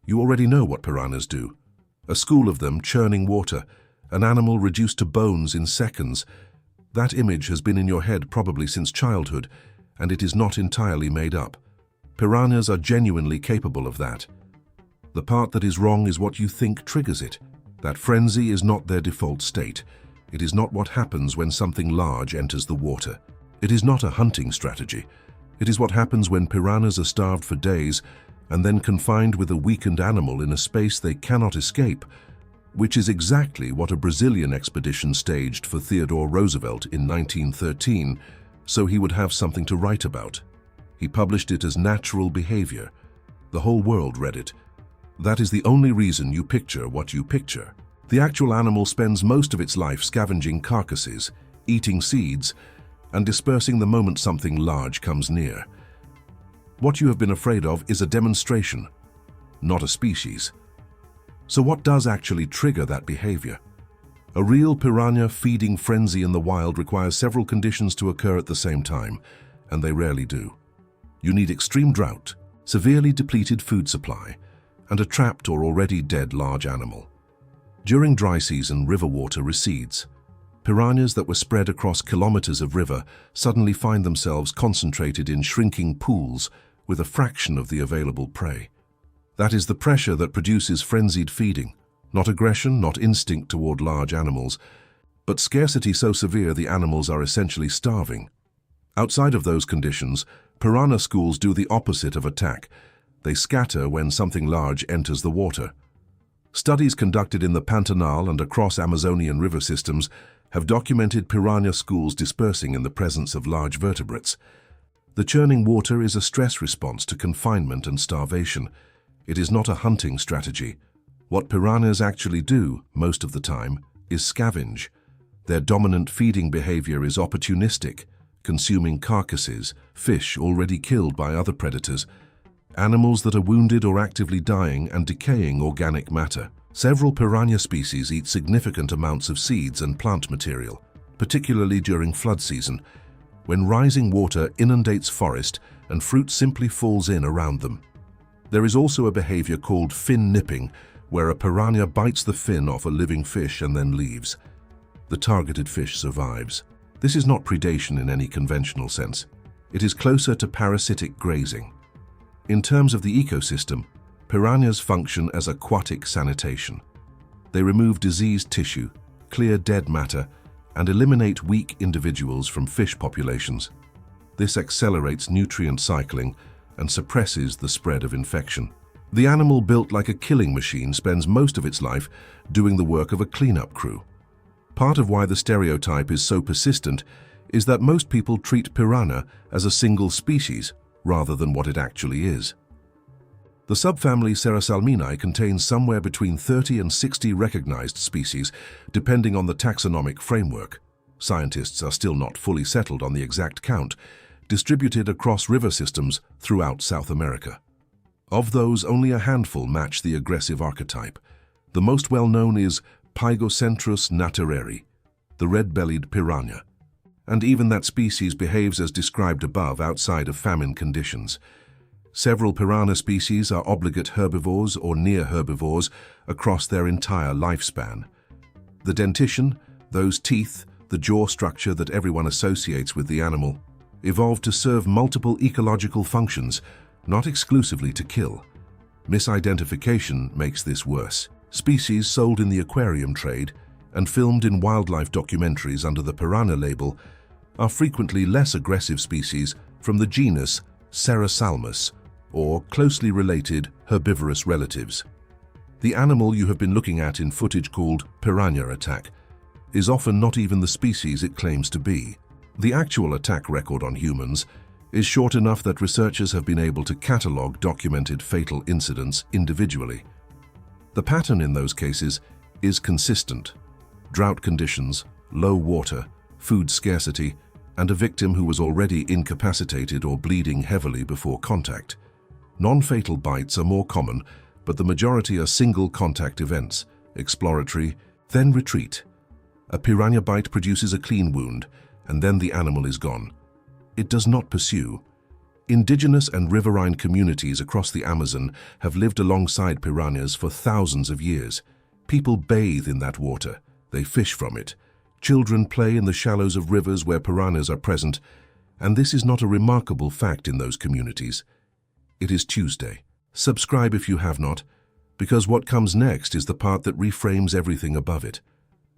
You already know what piranhas do. A school of them churning water, an animal reduced to bones in seconds. That image has been in your head probably since childhood, and it is not entirely made up. Piranhas are genuinely capable of that. The part that is wrong is what you think triggers it. That frenzy is not their default state. It is not what happens when something large enters the water. It is not a hunting strategy. It is what happens when piranhas are starved for days and then confined with a weakened animal in a space they cannot escape, which is exactly what a Brazilian expedition staged for Theodore Roosevelt in 1913, so he would have something to write about. He published it as natural behavior. The whole world read it. That is the only reason you picture what you picture. The actual animal spends most of its life scavenging carcasses, eating seeds, and dispersing the moment something large comes near. What you have been afraid of is a demonstration, not a species. So what does actually trigger that behavior? A real piranha feeding frenzy in the wild requires several conditions to occur at the same time, and they rarely do. You need extreme drought, severely depleted food supply, and a trapped or already dead large animal. During dry season, river water recedes. Piranhas that were spread across kilometers of river suddenly find themselves concentrated in shrinking pools with a fraction of the available prey. That is the pressure that produces frenzied feeding, not aggression, not instinct toward large animals, but scarcity so severe the animals are essentially starving. Outside of those conditions, piranha schools do the opposite of attack. They scatter when something large enters the water. Studies conducted in the Pantanal and across Amazonian river systems have documented piranha schools dispersing in the presence of large vertebrates. The churning water is a stress response to confinement and starvation. It is not a hunting strategy. What piranhas actually do, most of the time, is scavenge. Their dominant feeding behavior is opportunistic, consuming carcasses, fish already killed by other predators, animals that are wounded or actively dying, and decaying organic matter. Several piranha species eat significant amounts of seeds and plant material, particularly during flood season, when rising water inundates forest and fruit simply falls in around them. There is also a behavior called fin nipping, where a piranha bites the fin off a living fish and then leaves. The targeted fish survives. This is not predation in any conventional sense. It is closer to parasitic grazing. In terms of the ecosystem, piranhas function as aquatic sanitation. They remove diseased tissue, clear dead matter, and eliminate weak individuals from fish populations. This accelerates nutrient cycling and suppresses the spread of infection. The animal built like a killing machine spends most of its life doing the work of a cleanup crew. Part of why the stereotype is so persistent is that most people treat piranha as a single species rather than what it actually is. The subfamily Serrasalminae contains somewhere between 30 and 60 recognized species, depending on the taxonomic framework. Scientists are still not fully settled on the exact count, distributed across river systems throughout South America. Of those, only a handful match the aggressive archetype. The most well-known is Pygocentrus natereri, the red-bellied piranha. And even that species behaves as described above outside of famine conditions. Several piranha species are obligate herbivores or near herbivores across their entire lifespan. The dentition, those teeth, the jaw structure that everyone associates with the animal, evolved to serve multiple ecological functions, not exclusively to kill. Misidentification makes this worse. Species sold in the aquarium trade and filmed in wildlife documentaries under the piranha label are frequently less aggressive species from the genus Serrasalmus, or closely related herbivorous relatives. The animal you have been looking at in footage called piranha attack is often not even the species it claims to be. The actual attack record on humans is short enough that researchers have been able to catalogue documented fatal incidents individually. The pattern in those cases is consistent: drought conditions, low water, food scarcity, and a victim who was already incapacitated or bleeding heavily before contact. Non-fatal bites are more common, but the majority are single contact events, exploratory, then retreat. A piranha bite produces a clean wound, and then the animal is gone. It does not pursue. Indigenous and riverine communities across the Amazon have lived alongside piranhas for thousands of years. People bathe in that water. They fish from it. Children play in the shallows of rivers where piranhas are present, and this is not a remarkable fact in those communities. It is Tuesday. Subscribe if you have not, because what comes next is the part that reframes everything above it.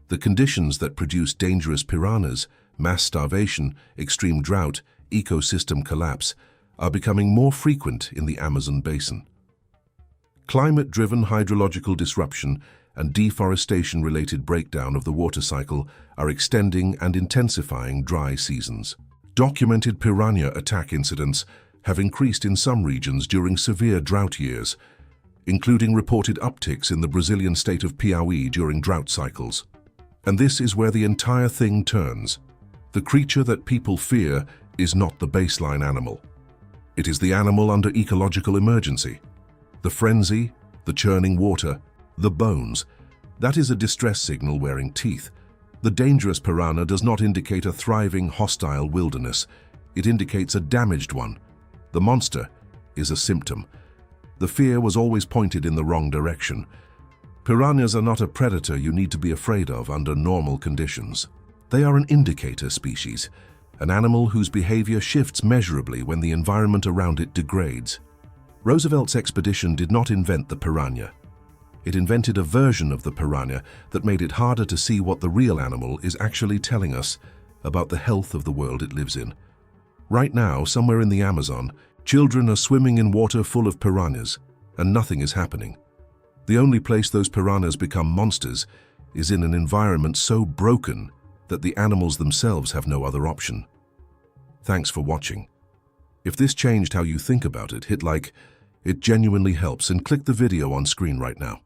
The conditions that produce dangerous piranhas, mass starvation, extreme drought, ecosystem collapse, are becoming more frequent in the Amazon basin. Climate-driven hydrological disruption and deforestation-related breakdown of the water cycle are extending and intensifying dry seasons. Documented piranha attack incidents have increased in some regions during severe drought years, including reported upticks in the Brazilian state of Piauí during drought cycles. And this is where the entire thing turns. The creature that people fear is not the baseline animal. It is the animal under ecological emergency. The frenzy, the churning water, the bones. That is a distress signal wearing teeth. The dangerous piranha does not indicate a thriving, hostile wilderness. It indicates a damaged one. The monster is a symptom. The fear was always pointed in the wrong direction. Piranhas are not a predator you need to be afraid of under normal conditions. They are an indicator species, an animal whose behavior shifts measurably when the environment around it degrades. Roosevelt's expedition did not invent the piranha. It invented a version of the piranha that made it harder to see what the real animal is actually telling us about the health of the world it lives in. Right now, somewhere in the Amazon, children are swimming in water full of piranhas, and nothing is happening. The only place those piranhas become monsters is in an environment so broken that the animals themselves have no other option. Thanks for watching. If this changed how you think about it, hit like. It genuinely helps, and click the video on screen right now.